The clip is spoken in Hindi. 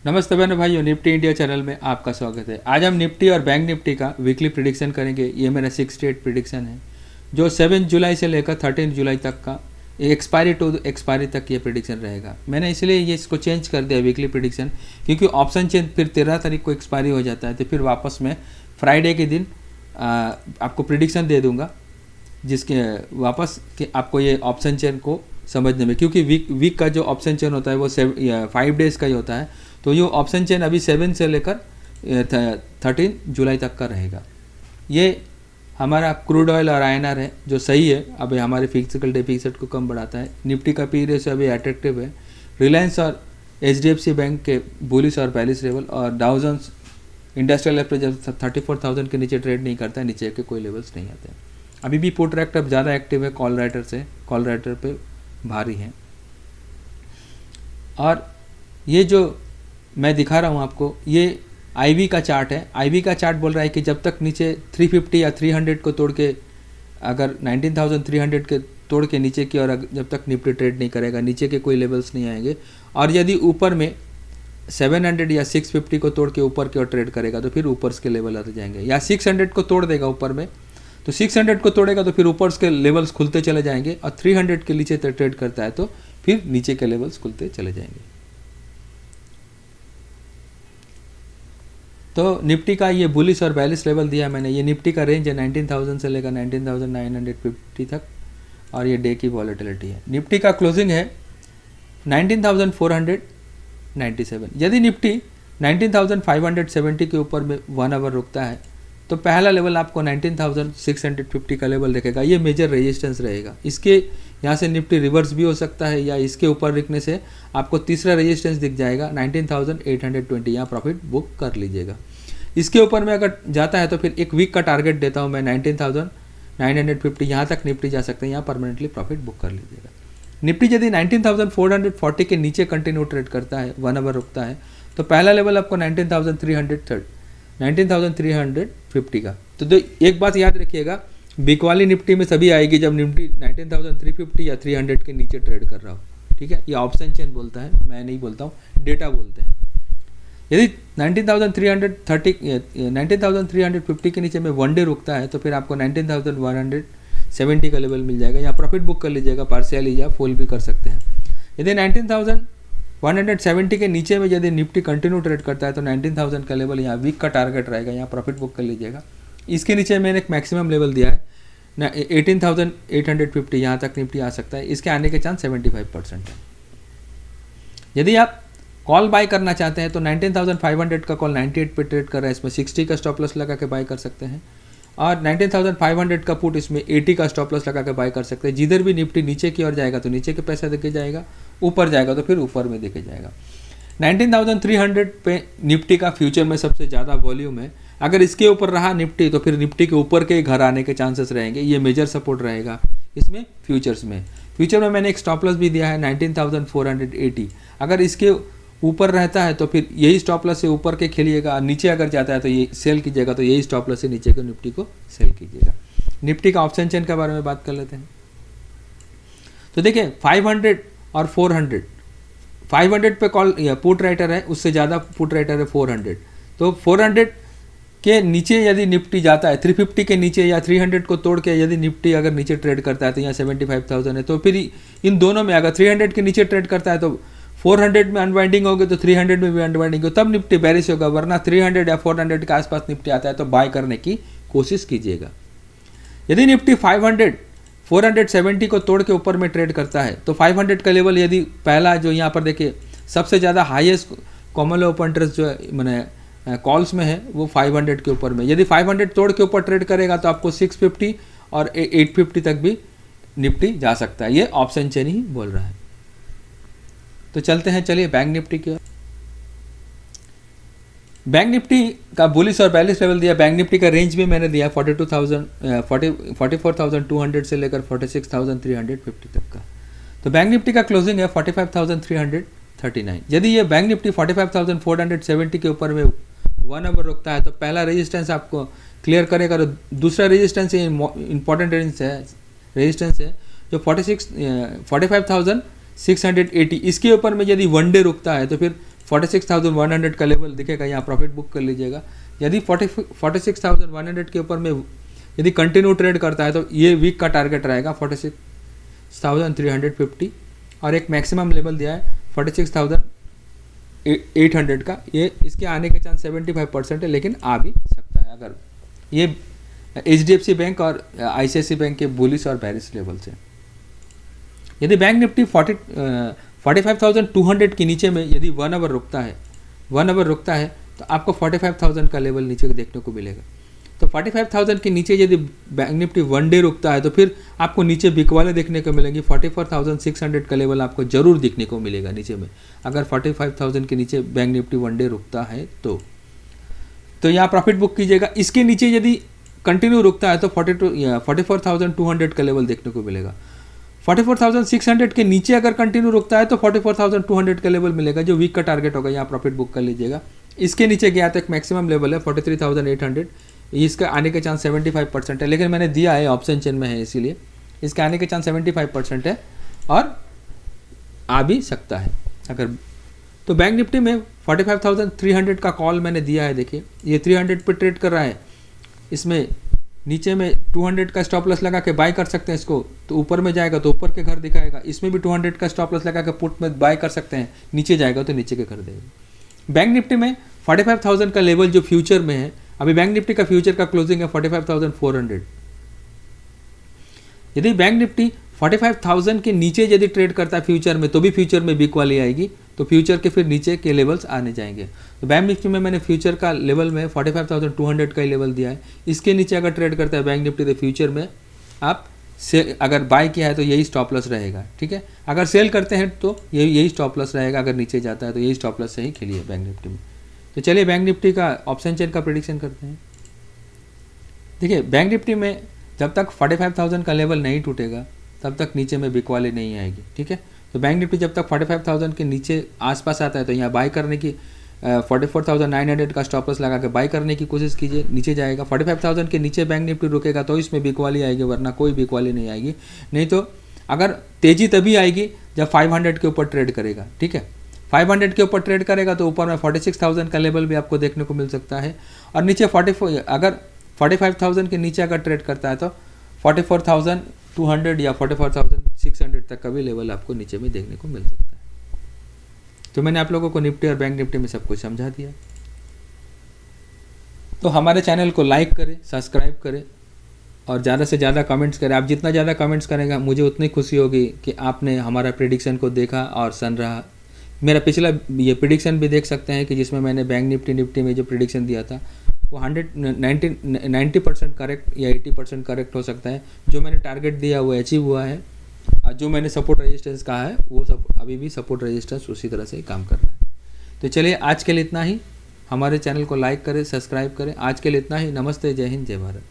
नमस्ते बहनों भाइयों, निफ्टी इंडिया चैनल में आपका स्वागत है। आज हम निफ्टी और बैंक निफ्टी का वीकली प्रिडिक्शन करेंगे। ये मेरा 68 प्रिडिक्शन है जो 7 जुलाई से लेकर 13 जुलाई तक का एक्सपायरी टू एक्सपायरी तक ये प्रिडिक्शन रहेगा। मैंने इसलिए ये इसको चेंज कर दिया वीकली प्रिडिक्शन, क्योंकि ऑप्शन चेंज फिर 13 तारीख को एक्सपायरी हो जाता है, तो फिर वापस मैं फ्राइडे के दिन आपको प्रिडिक्शन दे दूँगा, जिसके वापस कि आपको ये ऑप्शन चेन को समझने में, क्योंकि वीक का जो ऑप्शन चेन होता है वो 5 डेज़ का ही होता है। तो ये ऑप्शन चेन अभी 7 से लेकर 13 जुलाई तक का रहेगा। ये हमारा क्रूड ऑयल और आईएनआर है जो सही है, अभी हमारे फिजिकल डेफिसिट को कम बढ़ाता है। निफ्टी का पी रेशियो अभी अट्रैक्टिव है। रिलायंस और एचडीएफसी बैंक के बुलिश और बैलिश लेवल, और डाउ जोन्स इंडस्ट्रियल एवरेज जब 34,000 के नीचे ट्रेड नहीं करता है, नीचे के कोई लेवल्स नहीं आते हैं। अभी भी पुट राइटर अब ज़्यादा एक्टिव है, कॉल राइटर पे भारी है। और ये जो मैं दिखा रहा हूँ आपको, ये आईवी का चार्ट है। आईवी का चार्ट बोल रहा है कि जब तक नीचे 350 या 300 को तोड़ के, अगर 19,300 के तोड़ के नीचे की, और जब तक निफ्टी ट्रेड नहीं करेगा, नीचे के कोई लेवल्स नहीं आएंगे। और यदि ऊपर में 700 या 650 को तोड़ के ऊपर की ओर ट्रेड करेगा तो फिर ऊपर के लेवल आते जाएंगे। या 600 को तोड़ देगा ऊपर में, तो 600 को तोड़ेगा तो फिर ऊपर के लेवल्स खुलते चले जाएंगे, और 300 के नीचे ट्रेड करता है तो फिर नीचे के लेवल्स खुलते चले जाएंगे। तो निफ्टी का ये बुलिश और बैलिश लेवल दिया मैंने। ये निफ्टी का रेंज है 19,000 से लेकर 19,950 तक, और ये डे की वॉलेटिलिटी है। निफ्टी का क्लोजिंग है 19,497। यदि निफ्टी 19,570 के ऊपर में 1 आवर रुकता है तो पहला लेवल आपको 19,650 का लेवल दिखेगा। ये मेजर रेजिस्टेंस रहेगा। इसके यहाँ से निफ्टी रिवर्स भी हो सकता है, या इसके ऊपर रुकने से आपको तीसरा रेजिस्टेंस दिख जाएगा 19,820। यहाँ प्रॉफिट बुक कर लीजिएगा। इसके ऊपर में अगर जाता है तो फिर एक वीक का टारगेट देता हूँ मैं 19,950। यहाँ तक निफ्टी जा सकते हैं, यहाँ परमानेंटली प्रॉफिट बुक कर लीजिएगा। निफ्टी यदि 19,440 के नीचे कंटिन्यू ट्रेड करता है, 1 आवर रुकता है, तो पहला लेवल आपको 19,350 का। तो एक बात याद रखिएगा, बिक वाली निफ्टी में सभी आएगी जब निफ्टी 19,350 या 300 के नीचे ट्रेड कर रहा हो। ठीक है, ये ऑप्शन चेन बोलता है, मैं नहीं बोलता हूँ, डेटा बोलते हैं। यदि 19,350 के नीचे में 1 डे रुकता है तो फिर आपको 19,170 का लेवल मिल जाएगा। यहाँ प्रॉफिट बुक कर लीजिएगा, पार्शियली या फुल भी कर सकते हैं। यदि 19,170 के नीचे में यदि निफ्टी कंटिन्यू ट्रेड करता है तो 19,000 का लेवल यहाँ वीक का टारगेट रहेगा, यहाँ प्रॉफिट बुक कर लीजिएगा। इसके नीचे मैंने एक मैक्सिमम लेवल दिया है 18,850, यहाँ तक निफ्टी आ सकता है। इसके आने के चांस 75% है। यदि आप कॉल बाय करना चाहते हैं तो 19,500 का कॉल 98 पे ट्रेड कर रहा है, इसमें 60 का स्टॉप लॉस लगा के बाय कर सकते हैं। और 19,500 का पुट, इसमें 80 का स्टॉप लॉस लगा के बाय कर सकते हैं। जिधर भी निफ्टी नीचे की ओर जाएगा तो नीचे के पैसा देखे जाएगा, ऊपर जाएगा तो फिर ऊपर में देखे जाएगा। 19,300 पे निफ्टी का फ्यूचर में सबसे ज़्यादा वॉल्यूम है। अगर इसके ऊपर रहा निफ्टी तो फिर निफ्टी के ऊपर के घर आने के चांसेस रहेंगे। ये मेजर सपोर्ट रहेगा इसमें फ्यूचर में मैंने एक स्टॉप लॉस भी दिया है 19,480। अगर इसके ऊपर रहता है तो फिर यही स्टॉप लॉस से ऊपर के खेलिएगा, नीचे अगर जाता है तो ये सेल कीजिएगा, तो यही स्टॉप लॉस से नीचे के निफ्टी को सेल कीजिएगा। निफ्टी का ऑप्शन चेन के बारे में बात कर लेते हैं। तो देखिए 500 और 400, 500 पे कॉल या पुट राइटर है, उससे ज़्यादा पुट राइटर है 400। तो 400 के नीचे यदि निफ्टी जाता है, 350 के नीचे या 300 को तोड़ के यदि निफ्टी अगर नीचे ट्रेड करता है तो यहाँ 75,000 है। तो फिर इन दोनों में अगर 300 के नीचे ट्रेड करता है तो 400 में अनवाइंडिंग होगी, तो 300 में भी अनवाइंडिंग हो, तब निफ्टी बेरिश होगा। वरना 300 या 400 के आसपास निफ्टी आता है तो बाय करने की कोशिश कीजिएगा। यदि निफ्टी 470 को तोड़ के ऊपर में ट्रेड करता है तो 500 का लेवल, यदि पहला जो यहाँ पर देखिए सबसे ज़्यादा हाईएस्ट कॉमन ओपन इंटरेस्ट जो मैंने कॉल्स में है वो 500 के ऊपर में, यदि 500 तोड़ के ऊपर ट्रेड करेगा तो आपको 650 और 850 तक भी निफ्टी जा सकता है। ये ऑप्शन चेन ही बोल रहा है। तो चलते हैं, चलिए बैंक निफ्टी की ओर। बैंक निफ्टी का बुलिश और बैलिश लेवल दिया। बैंक निफ्टी का रेंज भी मैंने दिया 44,200 से लेकर 46,350 तक का। तो बैंक निफ्टी का क्लोजिंग है 45,339। यदि ये बैंक निफ्टी 45,470 के ऊपर में 1 आवर रुकता है तो पहला रेजिस्टेंस आपको क्लियर करेगा। तो दूसरा रेजिस्टेंस इंपॉर्टेंट रेजिस्टेंस है जो 45,680, इसके ऊपर में यदि 1 डे रुकता है तो फिर 46,100 का लेवल दिखेगा, यहाँ प्रॉफिट बुक कर लीजिएगा। यदि 46,100 के ऊपर में यदि कंटिन्यू ट्रेड करता है तो ये वीक का टारगेट रहेगा 46,350 और एक मैक्सिमम लेवल दिया है 46,800 का। ये इसके आने के चांस 75% है, लेकिन आ भी सकता है अगर ये HDFC बैंक और ICICI बैंक के बुलिश और बैरिश लेवल से। यदि बैंक निफ्टी 45,200 के नीचे में यदि 1 आवर रुकता है तो आपको 45,000 का लेवल नीचे देखने को मिलेगा। तो 45,000 के नीचे यदि बैंक निफ्टी 1 डे रुकता है तो फिर आपको नीचे बिक वाले देखने को मिलेंगे। 44,600 का लेवल आपको जरूर दिखने को मिलेगा नीचे में, अगर 45,000 के नीचे बैंक निफ्टी 1 डे रुकता है तो यहाँ प्रॉफिट बुक कीजिएगा। इसके नीचे यदि कंटिन्यू रुकता है तो 44,200 का लेवल देखने को मिलेगा। 44,600 के नीचे अगर कंटिन्यू रुकता है तो 44,200 का लेवल मिलेगा, जो वीक का टारगेट होगा, यहाँ प्रॉफिट बुक कर लीजिएगा। इसके नीचे गया तो एक मैक्सिमम लेवल है 43,800, इसका आने के चांस 75% है, लेकिन मैंने दिया है ऑप्शन चेन में है इसीलिए इसके आने के चांस 75% है और आ भी सकता है अगर। तो बैंक निफ्टी में 45,300 का कॉल मैंने दिया है। देखिए ये 300 पे ट्रेड कर रहा है, इसमें नीचे में 200 का स्टॉप लॉस लगा के बाय कर सकते हैं इसको, तो ऊपर में जाएगा तो ऊपर के घर दिखाएगा। इसमें भी 200 का स्टॉप लॉस लगा के पुट में बाय कर सकते हैं, नीचे जाएगा तो नीचे के घर देगा। बैंक निफ्टी में 45,000 का लेवल जो फ्यूचर में है, अभी बैंक निफ्टी का फ्यूचर का क्लोजिंग है 45,400। यदि बैंक निफ्टी 45,000 के नीचे यदि ट्रेड करता है फ्यूचर में तो भी फ्यूचर में बिक वाली आएगी, तो फ्यूचर के फिर नीचे के लेवल्स आने जाएंगे। तो बैंक निफ्टी में मैंने फ्यूचर का लेवल में 45,200 का ही लेवल दिया है। इसके नीचे अगर ट्रेड करता है बैंक निफ्टी तो फ्यूचर में आप से अगर बाय किया है तो यही स्टॉप लॉस रहेगा, ठीक है। अगर सेल करते हैं तो यही स्टॉप लॉस रहेगा, अगर नीचे जाता है तो यही स्टॉप लॉस से ही खेलिए बैंक निफ्टी में। तो चलिए बैंक निफ्टी का ऑप्शन चेन का प्रेडिक्शन करते हैं। देखिए बैंक निफ्टी में जब तक 45,000 का लेवल नहीं टूटेगा तब तक नीचे में बिक वाली नहीं आएगी, ठीक है। तो बैंक निफ्टी जब तक 45,000 के नीचे आसपास आता है तो यहाँ बाय करने की 44,900 का स्टॉप लॉस लगा के बाय करने की कोशिश कीजिए, नीचे जाएगा। 45,000 के नीचे बैंक निफ्टी रुकेगा तो इसमें बिक वाली आएगी, वरना कोई बिक वाली नहीं आएगी। नहीं तो अगर तेजी तभी आएगी जब 500 के ऊपर ट्रेड करेगा, ठीक है। 500 के ऊपर ट्रेड करेगा तो ऊपर में 46,000 का लेवल भी आपको देखने को मिल सकता है, और नीचे अगर 45,000 के नीचे अगर ट्रेड करता है तो 44,200 या 44,600 तक का भी लेवल आपको नीचे में देखने को मिल सकता है। तो मैंने आप लोगों को निफ्टी और बैंक निफ्टी में सब कुछ समझा दिया। तो हमारे चैनल को लाइक करें, सब्सक्राइब करें और ज़्यादा से ज़्यादा कमेंट्स करें। आप जितना ज़्यादा कमेंट्स करेंगे मुझे उतनी खुशी होगी कि आपने हमारा प्रेडिक्शन को देखा और सुन रहा। मेरा पिछला ये प्रेडिक्शन भी देख सकते हैं कि जिसमें मैंने बैंक निफ्टी में जो प्रेडिक्शन दिया था वो 90% करेक्ट या 80% करेक्ट हो सकता है। जो मैंने टारगेट दिया वो अचीव हुआ है, और जो मैंने सपोर्ट रेजिस्टेंस कहा है वो सब अभी भी सपोर्ट रेजिस्टेंस उसी तरह से काम कर रहा है। तो चलिए आज के लिए इतना ही। हमारे चैनल को लाइक करें, सब्सक्राइब करें। आज के लिए इतना ही। नमस्ते, जय हिंद, जय भारत।